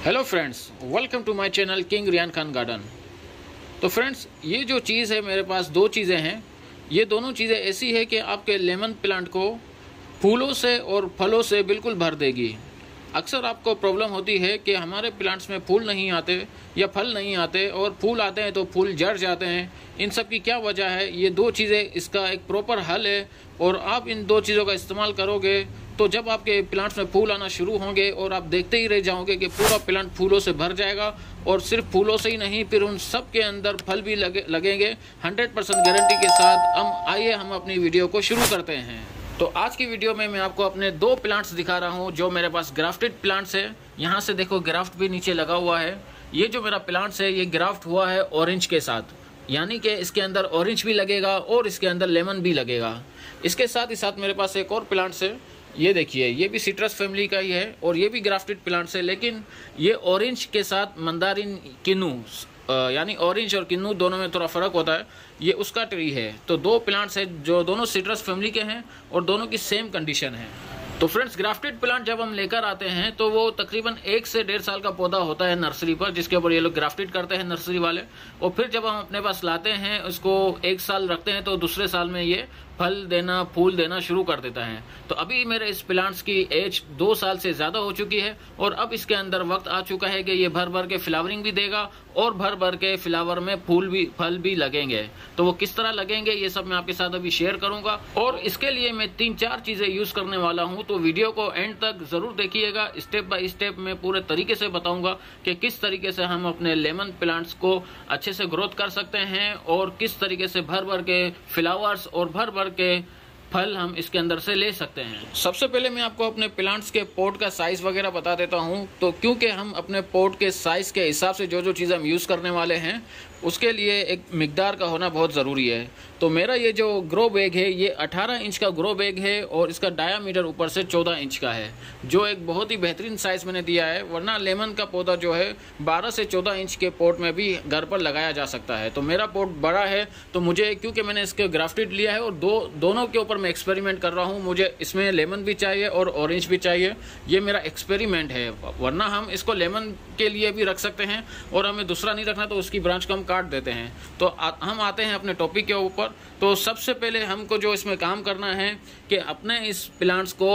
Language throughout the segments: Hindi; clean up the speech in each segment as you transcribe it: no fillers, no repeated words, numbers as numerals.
Hello friends, welcome to my channel king Riyan Khan garden. तो फ्रेंड्स, ये जो चीज़ है मेरे पास दो चीज़ें हैं। ये दोनों चीज़ें ऐसी है कि आपके लेमन प्लांट को फूलों से और फलों से बिल्कुल भर देगी। अक्सर आपको प्रॉब्लम होती है कि हमारे प्लांट्स में फूल नहीं आते या फल नहीं आते, और फूल आते हैं तो फूल झड़ जाते हैं। इन सब की क्या वजह है? ये दो चीज़ें इसका एक प्रॉपर हल है, और आप इन दो चीज़ों का इस्तेमाल करोगे तो जब आपके प्लांट्स में फूल आना शुरू होंगे और आप देखते ही रह जाओगे कि पूरा प्लांट फूलों से भर जाएगा। और सिर्फ फूलों से ही नहीं, फिर उन सब के अंदर फल भी लगेंगे 100% गारंटी के साथ। आइए हम अपनी वीडियो को शुरू करते हैं। तो आज की वीडियो में मैं आपको अपने दो प्लांट्स दिखा रहा हूं जो मेरे पास ग्राफ्टेड प्लांट्स है। यहाँ से देखो, ग्राफ्ट भी नीचे लगा हुआ है। ये जो मेरा प्लांट्स है ये ग्राफ्ट हुआ है ऑरेंज के साथ, यानी कि इसके अंदर ऑरेंज भी लगेगा और इसके अंदर लेमन भी लगेगा। इसके साथ ही साथ मेरे पास एक और प्लांट्स है। ये देखिए, ये भी सिट्रस फैमिली का ही है और ये भी ग्राफ्टेड प्लांट्स है, लेकिन ये ऑरेंज के साथ मंदारिन किन्नू, यानी ऑरेंज और किन्नू दोनों में थोड़ा फर्क होता है। ये उसका ट्री है। तो दो प्लांट्स है जो दोनों सिट्रस फैमिली के हैं और दोनों की सेम कंडीशन है। तो फ्रेंड्स, ग्राफ्टेड प्लांट जब हम लेकर आते हैं तो वो तकरीबन 1 से 1.5 साल का पौधा होता है नर्सरी पर, जिसके ऊपर ये लोग ग्राफ्टेड करते हैं नर्सरी वाले। और फिर जब हम अपने पास लाते हैं, उसको 1 साल रखते हैं, तो दूसरे साल में ये फल देना, फूल देना शुरू कर देता है। तो अभी मेरे इस प्लांट्स की एज 2 साल से ज़्यादा हो चुकी है और अब इसके अंदर वक्त आ चुका है कि ये भर भर के फ्लावरिंग भी देगा और भर भर के फ्लावर में फल भी लगेंगे। तो वो किस तरह लगेंगे ये सब मैं आपके साथ अभी शेयर करूंगा, और इसके लिए मैं 3-4 चीज़ें यूज़ करने वाला हूं। तो वीडियो को एंड तक ज़रूर देखिएगा। स्टेप बाय स्टेप मैं पूरे तरीके से बताऊंगा कि किस तरीके से हम अपने लेमन प्लांट्स को अच्छे से ग्रोथ कर सकते हैं और किस तरीके से भर भर के फ्लावर्स और भर भर के फल हम इसके अंदर से ले सकते हैं। सबसे पहले मैं आपको अपने प्लांट्स के पॉट का साइज वगैरह बता देता हूं। तो क्योंकि हम अपने पॉट के साइज के हिसाब से जो जो चीज़ हम यूज़ करने वाले हैं उसके लिए एक मिकदार का होना बहुत ज़रूरी है। तो मेरा ये जो ग्रो बैग है ये 18 इंच का ग्रो बैग है और इसका डायामीटर ऊपर से 14 इंच का है, जो एक बहुत ही बेहतरीन साइज़ मैंने दिया है। वरना लेमन का पौधा जो है 12 से 14 इंच के पॉट में भी घर पर लगाया जा सकता है। तो मेरा पॉट बड़ा है, तो मुझे, क्योंकि मैंने इसके ग्राफ्टेड लिया है और दोनों के ऊपर मैं एक्सपेरिमेंट कर रहा हूँ, मुझे इसमें लेमन भी चाहिए और ऑरेंज भी चाहिए। ये मेरा एक्सपेरिमेंट है। वरना हम इसको लेमन के लिए भी रख सकते हैं और हमें दूसरा नहीं रखना तो उसकी ब्रांच को हम काट देते हैं। तो हम आते हैं अपने टॉपिक के ऊपर। तो सबसे पहले हमको जो इसमें काम करना है कि अपने इस प्लांट्स को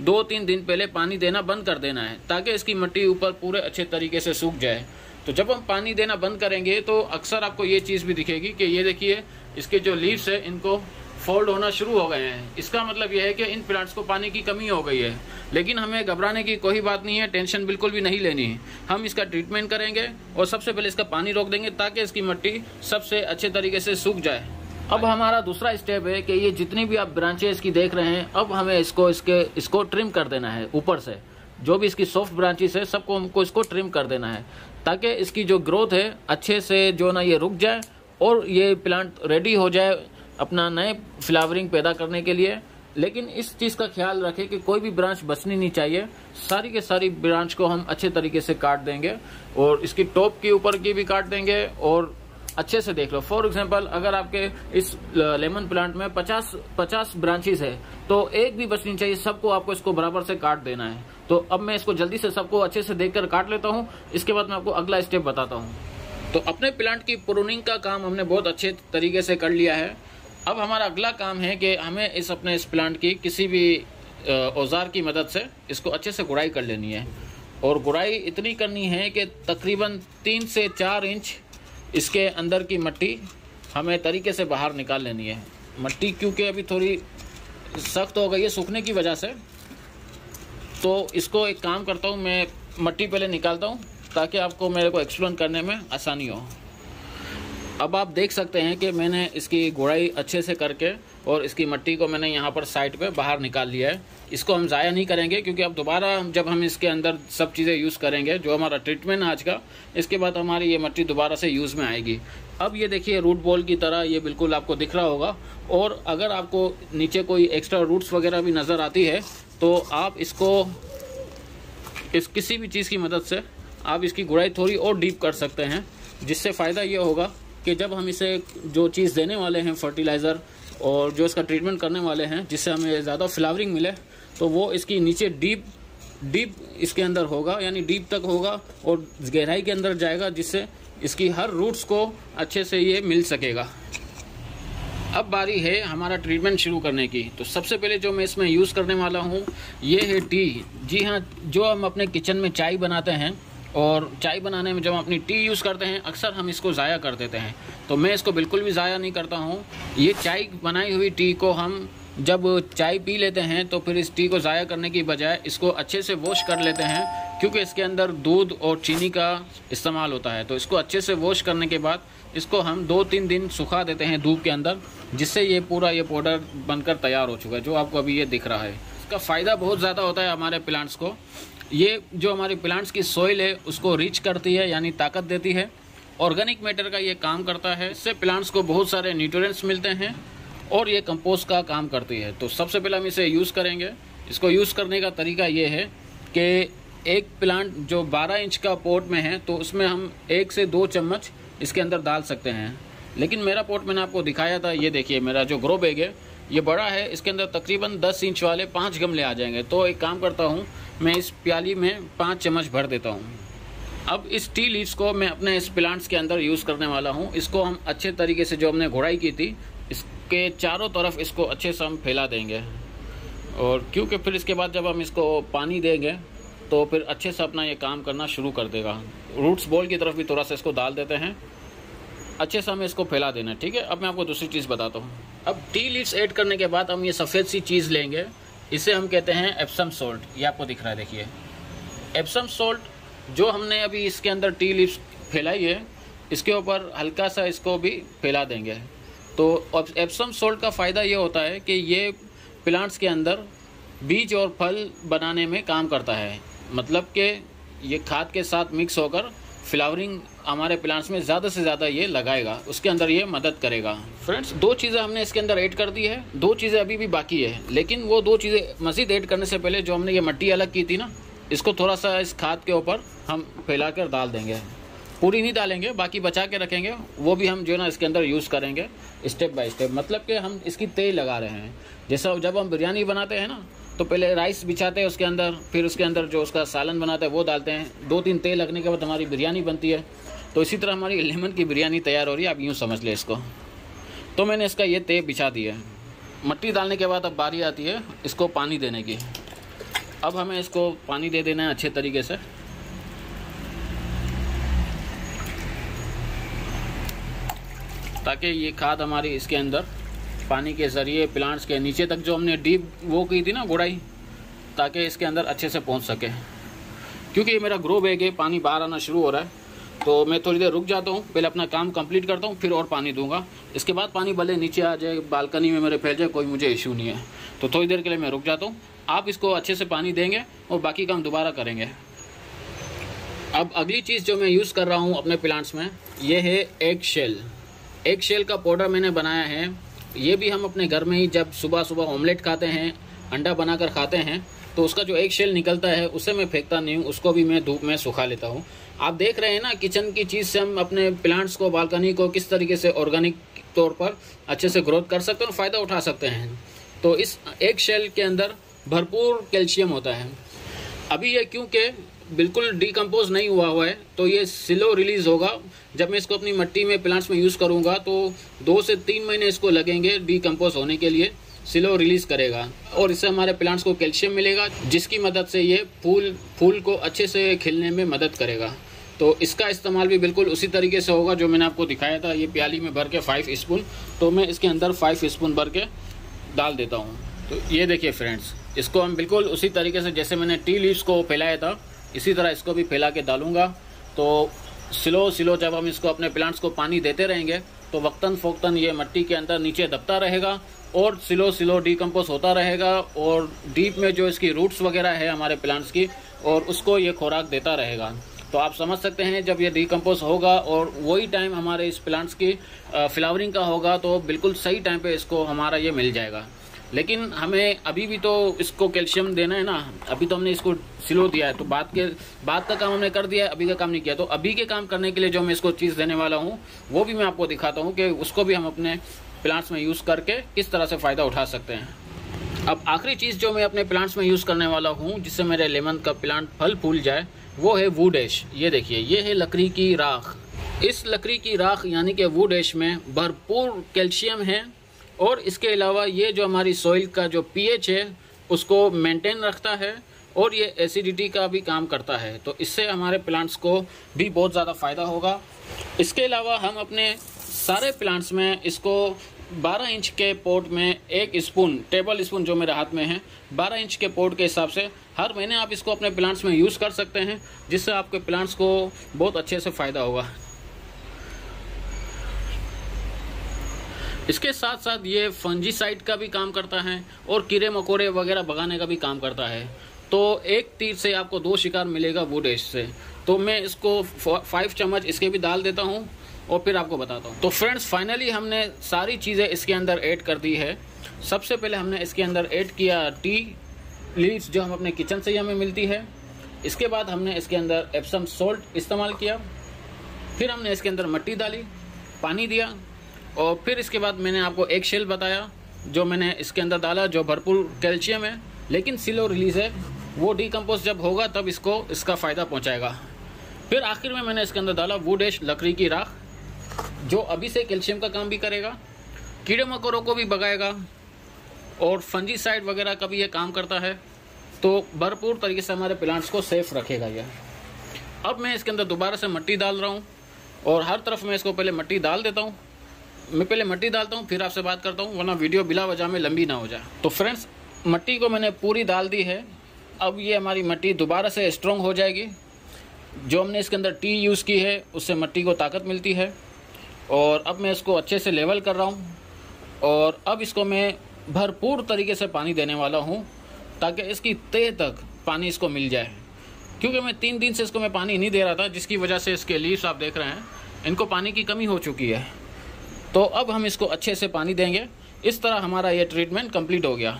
2-3 दिन पहले पानी देना बंद कर देना है, ताकि इसकी मिट्टी ऊपर पूरे अच्छे तरीके से सूख जाए। तो जब हम पानी देना बंद करेंगे तो अक्सर आपको ये चीज़ भी दिखेगी कि ये देखिए, इसके जो लीव्स है इनको फोल्ड होना शुरू हो गए हैं। इसका मतलब यह है कि इन प्लांट्स को पानी की कमी हो गई है। लेकिन हमें घबराने की कोई बात नहीं है, टेंशन बिल्कुल भी नहीं लेनी है। हम इसका ट्रीटमेंट करेंगे और सबसे पहले इसका पानी रोक देंगे ताकि इसकी मिट्टी सबसे अच्छे तरीके से सूख जाए। अब हमारा दूसरा स्टेप है कि ये जितनी भी आप ब्रांचेस की देख रहे हैं, अब हमें इसको ट्रिम कर देना है। ऊपर से जो भी इसकी सॉफ्ट ब्रांचेस है सबको हमको इसको ट्रिम कर देना है, ताकि इसकी जो ग्रोथ है अच्छे से जो ना ये रुक जाए और ये प्लांट रेडी हो जाए अपना नए फ्लावरिंग पैदा करने के लिए। लेकिन इस चीज़ का ख्याल रखें कि कोई भी ब्रांच बचनी नहीं चाहिए। सारी के सारी ब्रांच को हम अच्छे तरीके से काट देंगे और इसकी टॉप के ऊपर की भी काट देंगे। और अच्छे से देख लो, फॉर एग्जांपल अगर आपके इस लेमन प्लांट में 50 ब्रांचेस है तो एक भी बचनी चाहिए, सबको आपको इसको बराबर से काट देना है। तो अब मैं इसको जल्दी से सबको अच्छे से देखकर काट लेता हूँ, इसके बाद मैं आपको अगला स्टेप बताता हूँ। तो अपने प्लांट की प्रूनिंग का काम हमने बहुत अच्छे तरीके से कर लिया है। अब हमारा अगला काम है कि हमें इस प्लांट की किसी भी औजार की मदद से इसको अच्छे से गुड़ाई कर लेनी है। और गुड़ाई इतनी करनी है कि तकरीबन 3 से 4 इंच इसके अंदर की मिट्टी हमें तरीके से बाहर निकाल लेनी है। मिट्टी क्योंकि अभी थोड़ी सख्त हो गई है सूखने की वजह से, तो इसको एक काम करता हूँ, मैं मिट्टी पहले निकालता हूँ ताकि आपको मेरे को एक्सप्लेन करने में आसानी हो। अब आप देख सकते हैं कि मैंने इसकी गुड़ाई अच्छे से करके और इसकी मिट्टी को मैंने यहाँ पर साइड पे बाहर निकाल लिया है। इसको हम ज़ाया नहीं करेंगे, क्योंकि अब दोबारा जब हम इसके अंदर सब चीज़ें यूज़ करेंगे, जो हमारा ट्रीटमेंट है आज का, इसके बाद हमारी ये मिट्टी दोबारा से यूज़ में आएगी। अब ये देखिए, रूट बॉल की तरह ये बिल्कुल आपको दिख रहा होगा। और अगर आपको नीचे कोई एक्स्ट्रा रूट्स वगैरह भी नज़र आती है तो आप इसको किसी भी चीज़ की मदद से आप इसकी गुड़ाई थोड़ी और डीप कर सकते हैं, जिससे फ़ायदा ये होगा कि जब हम इसे जो चीज़ देने वाले हैं, फर्टिलाइज़र और जो इसका ट्रीटमेंट करने वाले हैं, जिससे हमें ज़्यादा फ्लावरिंग मिले, तो वो इसकी नीचे डीप डीप इसके अंदर होगा, यानी डीप तक होगा और गहराई के अंदर जाएगा, जिससे इसकी हर रूट्स को अच्छे से ये मिल सकेगा। अब बारी है हमारा ट्रीटमेंट शुरू करने की। तो सबसे पहले जो मैं इसमें यूज़ करने वाला हूँ ये है टी। जी हाँ, जो हम अपने किचन में चाय बनाते हैं और चाय बनाने में जब हम अपनी टी यूज़ करते हैं अक्सर हम इसको ज़ाया कर देते हैं। तो मैं इसको बिल्कुल भी ज़ाया नहीं करता हूँ। ये चाय बनाई हुई टी को हम जब चाय पी लेते हैं तो फिर इस टी को ज़ाया करने की बजाय इसको अच्छे से वॉश कर लेते हैं, क्योंकि इसके अंदर दूध और चीनी का इस्तेमाल होता है। तो इसको अच्छे से वॉश करने के बाद इसको हम 2-3 दिन सुखा देते हैं धूप के अंदर, जिससे ये पूरा ये पाउडर बनकर तैयार हो चुका है, जो आपको अभी ये दिख रहा है। इसका फ़ायदा बहुत ज़्यादा होता है हमारे प्लांट्स को। ये जो हमारे प्लांट्स की सॉइल है उसको रिच करती है, यानी ताकत देती है। ऑर्गेनिक मैटर का ये काम करता है। इससे प्लांट्स को बहुत सारे न्यूट्रिएंट्स मिलते हैं और ये कंपोस्ट का काम करती है। तो सबसे पहले हम इसे यूज़ करेंगे। इसको यूज़ करने का तरीका ये है कि एक प्लांट जो 12 इंच का पॉट में है तो उसमें हम 1 से 2 चम्मच इसके अंदर डाल सकते हैं। लेकिन मेरा पॉट मैंने आपको दिखाया था, ये देखिए मेरा जो ग्रो बैग है ये बड़ा है, इसके अंदर तकरीबन 10 इंच वाले 5 गमले आ जाएंगे। तो एक काम करता हूँ, मैं इस प्याली में 5 चम्मच भर देता हूँ। अब इस टी लीव्स को मैं अपने इस प्लांट्स के अंदर यूज़ करने वाला हूँ। इसको हम अच्छे तरीके से, जो हमने घोड़ाई की थी, इसके चारों तरफ इसको अच्छे से हम फैला देंगे। और क्योंकि फिर इसके बाद जब हम इसको पानी देंगे तो फिर अच्छे से अपना ये काम करना शुरू कर देगा। रूट्स बॉल की तरफ भी थोड़ा सा इसको डाल देते हैं, अच्छे से हमें इसको फैला देना है। ठीक है, अब मैं आपको दूसरी चीज़ बताता हूँ। अब टी लीव्स ऐड करने के बाद हम ये सफ़ेद सी चीज़ लेंगे, इसे हम कहते हैं एप्सम सॉल्ट। ये आपको दिख रहा है, देखिए एप्सम सॉल्ट। जो हमने अभी इसके अंदर टी लीव्स फैलाई है, इसके ऊपर हल्का सा इसको भी फैला देंगे। तो एप्सम सॉल्ट का फ़ायदा ये होता है कि ये प्लांट्स के अंदर बीज और फल बनाने में काम करता है। मतलब कि ये खाद के साथ मिक्स होकर फ्लावरिंग हमारे प्लांट्स में ज़्यादा से ज़्यादा ये लगाएगा, उसके अंदर ये मदद करेगा। फ्रेंड्स, 2 चीज़ें हमने इसके अंदर ऐड कर दी है, 2 चीज़ें अभी भी बाकी है। लेकिन वो 2 चीज़ें मज़ीद ऐड करने से पहले जो हमने ये मिट्टी अलग की थी ना, इसको थोड़ा सा इस खाद के ऊपर हम फैला कर डाल देंगे। पूरी नहीं डालेंगे, बाकी बचा के रखेंगे। वो भी हम जो है ना इसके अंदर यूज़ करेंगे स्टेप बाय स्टेप। मतलब कि हम इसकी तय लगा रहे हैं। जैसा जब हम बिरयानी बनाते हैं ना, तो पहले राइस बिछाते हैं उसके अंदर, फिर उसके अंदर जो उसका सालन बनाते हैं वो डालते हैं। 2-3 तय लगने के बाद हमारी बिरयानी बनती है। तो इसी तरह हमारी लेमन की बिरयानी तैयार हो रही है, आप यूँ समझ लें इसको। तो मैंने इसका ये तय बिछा दिया है। मिट्टी डालने के बाद अब बारी आती है इसको पानी देने की। अब हमें इसको पानी दे देना है अच्छे तरीके से। ताकि ये खाद हमारी इसके अंदर पानी के ज़रिए प्लांट्स के नीचे तक, जो हमने डीप वो की थी ना गुड़ाई, ताकि इसके अंदर अच्छे से पहुंच सके। क्योंकि ये मेरा ग्रो बैग है, पानी बाहर आना शुरू हो रहा है, तो मैं थोड़ी देर रुक जाता हूँ, पहले अपना काम कंप्लीट करता हूँ, फिर और पानी दूंगा। इसके बाद पानी भले नीचे आ जाए, बालकनी में मेरे फैल जाए, कोई मुझे इशू नहीं है। तो थोड़ी देर के लिए मैं रुक जाता हूँ। आप इसको अच्छे से पानी देंगे और बाकी काम दोबारा करेंगे। अब अगली चीज़ जो मैं यूज़ कर रहा हूँ अपने प्लांट्स में, ये है एग शेल। एग शेल का पाउडर मैंने बनाया है। ये भी हम अपने घर में ही जब सुबह सुबह ऑमलेट खाते हैं, अंडा बनाकर खाते हैं, तो उसका जो एग शेल निकलता है उसे मैं फेंकता नहीं हूँ, उसको भी मैं धूप में सुखा लेता हूँ। आप देख रहे हैं ना, किचन की चीज़ से हम अपने प्लांट्स को, बालकनी को किस तरीके से ऑर्गेनिक तौर पर अच्छे से ग्रोथ कर सकते हैं और फ़ायदा उठा सकते हैं। तो इस एग शेल के अंदर भरपूर कैल्शियम होता है। अभी ये क्योंकि बिल्कुल डिकम्पोज नहीं हुआ है, तो ये स्लो रिलीज़ होगा। जब मैं इसको अपनी मिट्टी में प्लांट्स में यूज़ करूँगा तो 2 से 3 महीने इसको लगेंगे डिकम्पोज होने के लिए। स्लो रिलीज़ करेगा और इससे हमारे प्लांट्स को कैल्शियम मिलेगा, जिसकी मदद से ये फूल को अच्छे से खिलने में मदद करेगा। तो इसका इस्तेमाल भी बिल्कुल उसी तरीके से होगा जो मैंने आपको दिखाया था। ये प्याली में भर के 5 स्पून, तो मैं इसके अंदर 5 स्पून भर के डाल देता हूँ। तो ये देखिए फ्रेंड्स, इसको हम बिल्कुल उसी तरीके से जैसे मैंने टी लीव्स को फैलाया था, इसी तरह इसको भी फैला के डालूंगा। तो स्लो जब हम इसको अपने प्लांट्स को पानी देते रहेंगे तो वक्तन फ़ोक्तन ये मिट्टी के अंदर नीचे दबता रहेगा और स्लो डिकम्पोज होता रहेगा। और डीप में जो इसकी रूट्स वगैरह है हमारे प्लांट्स की, और उसको ये खुराक देता रहेगा। तो आप समझ सकते हैं जब ये डिकम्पोज होगा और वही टाइम हमारे इस प्लांट्स की फ्लावरिंग का होगा, तो बिल्कुल सही टाइम पे इसको हमारा ये मिल जाएगा। लेकिन हमें अभी भी तो इसको कैल्शियम देना है ना। अभी तो हमने इसको स्लो दिया है, तो बाद का काम हमने कर दिया है, अभी का काम नहीं किया। तो अभी के काम करने के लिए जो मैं इसको चीज़ देने वाला हूँ वो भी मैं आपको दिखाता हूँ कि उसको भी हम अपने प्लांट्स में यूज़ करके किस तरह से फ़ायदा उठा सकते हैं। अब आखिरी चीज़ जो मैं अपने प्लांट्स में यूज़ करने वाला हूँ जिससे मेरे लेमन का प्लांट फल फूल जाए, वो है वुड ऐश। ये देखिए, ये है लकड़ी की राख। इस लकड़ी की राख यानी कि वुड ऐश में भरपूर कैल्शियम है और इसके अलावा ये जो हमारी सॉइल का जो पीएच है उसको मेंटेन रखता है और ये एसिडिटी का भी काम करता है। तो इससे हमारे प्लांट्स को भी बहुत ज़्यादा फ़ायदा होगा। इसके अलावा हम अपने सारे प्लांट्स में इसको 12 इंच के पॉट में 1 स्पून, टेबल स्पून जो मेरे हाथ में है, 12 इंच के पॉट के हिसाब से हर महीने आप इसको अपने प्लांट्स में यूज़ कर सकते हैं, जिससे आपके प्लांट्स को बहुत अच्छे से फ़ायदा होगा। इसके साथ साथ ये फंजीसाइड का भी काम करता है और कीड़े मकोड़े वगैरह भगाने का भी काम करता है। तो एक तीर से आपको 2 शिकार मिलेगा वुड ऐश से। तो मैं इसको 5 चम्मच इसके भी डाल देता हूँ और फिर आपको बताता हूँ। तो फ्रेंड्स, फाइनली हमने सारी चीज़ें इसके अंदर ऐड कर दी है। सबसे पहले हमने इसके अंदर ऐड किया टी लीव्स जो हम अपने किचन से हमें मिलती है। इसके बाद हमने इसके अंदर एप्सम सॉल्ट इस्तेमाल किया। फिर हमने इसके अंदर मिट्टी डाली, पानी दिया और फिर इसके बाद मैंने आपको एक शेल बताया जो मैंने इसके अंदर डाला, जो भरपूर कैल्शियम है लेकिन स्लो रिलीज है। वो डिकम्पोज जब होगा तब इसका फ़ायदा पहुँचाएगा। फिर आखिर में मैंने इसके अंदर डाला वुड ऐश, लकड़ी की राख, जो अभी से कैल्शियम का काम भी करेगा, कीड़े मकोड़ों को भी भगाएगा और फंजीसाइड वगैरह का भी ये काम करता है। तो भरपूर तरीके से हमारे प्लांट्स को सेफ रखेगा ये। अब मैं इसके अंदर दोबारा से मिट्टी डाल रहा हूँ और हर तरफ मैं इसको पहले मिट्टी डाल देता हूँ। मैं पहले मिट्टी डालता हूँ फिर आपसे बात करता हूँ, वरना वीडियो बिला वजह में लंबी ना हो जाए। तो फ्रेंड्स, मिट्टी को मैंने पूरी डाल दी है। अब ये हमारी मिट्टी दोबारा से स्ट्रॉन्ग हो जाएगी। जो हमने इसके अंदर टी यूज़ की है उससे मिट्टी को ताकत मिलती है। और अब मैं इसको अच्छे से लेवल कर रहा हूँ और अब इसको मैं भरपूर तरीके से पानी देने वाला हूँ ताकि इसकी तह तक पानी इसको मिल जाए। क्योंकि मैं 3 दिन से इसको मैं पानी नहीं दे रहा था, जिसकी वजह से इसके लीव्स आप देख रहे हैं, इनको पानी की कमी हो चुकी है। तो अब हम इसको अच्छे से पानी देंगे। इस तरह हमारा ये ट्रीटमेंट कंप्लीट हो गया।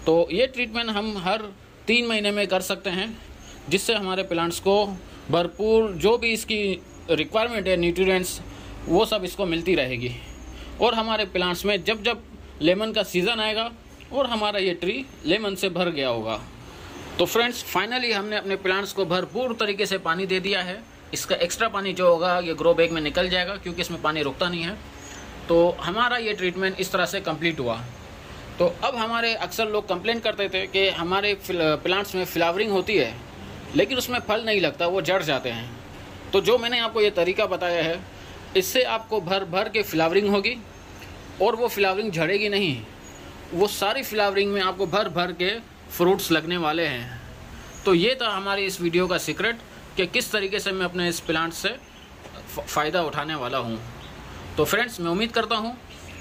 तो ये ट्रीटमेंट हम हर 3 महीने में कर सकते हैं, जिससे हमारे प्लांट्स को भरपूर जो भी इसकी रिक्वायरमेंट है, न्यूट्रिएंट्स, वो सब इसको मिलती रहेगी। और हमारे प्लांट्स में जब जब लेमन का सीज़न आएगा और हमारा ये ट्री लेमन से भर गया होगा। तो फ्रेंड्स, फाइनली हमने अपने प्लांट्स को भरपूर तरीके से पानी दे दिया है। इसका एक्स्ट्रा पानी जो होगा ये ग्रो बैग में निकल जाएगा, क्योंकि इसमें पानी रुकता नहीं है। तो हमारा ये ट्रीटमेंट इस तरह से कंप्लीट हुआ। तो अब हमारे अक्सर लोग कंप्लेन करते थे कि हमारे प्लांट्स में फ्लावरिंग होती है लेकिन उसमें फल नहीं लगता, वो जड़ जाते हैं। तो जो मैंने आपको ये तरीका बताया है, इससे आपको भर भर के फ्लावरिंग होगी और वो फ्लावरिंग झड़ेगी नहीं। वो सारी फ्लावरिंग में आपको भर भर के फ्रूट्स लगने वाले हैं। तो ये था हमारी इस वीडियो का सीक्रेट कि किस तरीके से मैं अपने इस प्लांट से फ़ायदा उठाने वाला हूँ। तो फ्रेंड्स, मैं उम्मीद करता हूँ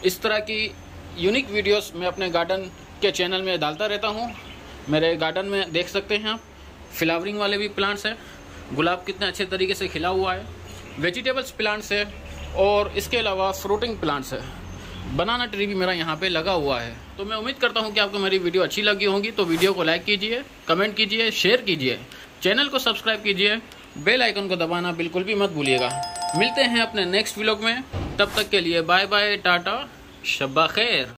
इस तरह की यूनिक वीडियोस मैं अपने गार्डन के चैनल में डालता रहता हूँ। मेरे गार्डन में देख सकते हैं आप, फ्लावरिंग वाले भी प्लांट्स हैं। गुलाब कितने अच्छे तरीके से खिला हुआ है, वेजिटेबल्स प्लांट्स है और इसके अलावा फ्रूटिंग प्लांट्स है। बनाना ट्री भी मेरा यहाँ पे लगा हुआ है। तो मैं उम्मीद करता हूँ कि आपको मेरी वीडियो अच्छी लगी होगी। तो वीडियो को लाइक कीजिए, कमेंट कीजिए, शेयर कीजिए, चैनल को सब्सक्राइब कीजिए, बेल आइकन को दबाना बिल्कुल भी मत भूलिएगा। मिलते हैं अपने नेक्स्ट व्लॉग में, तब तक के लिए बाय बाय, टाटा, शब्बा खैर।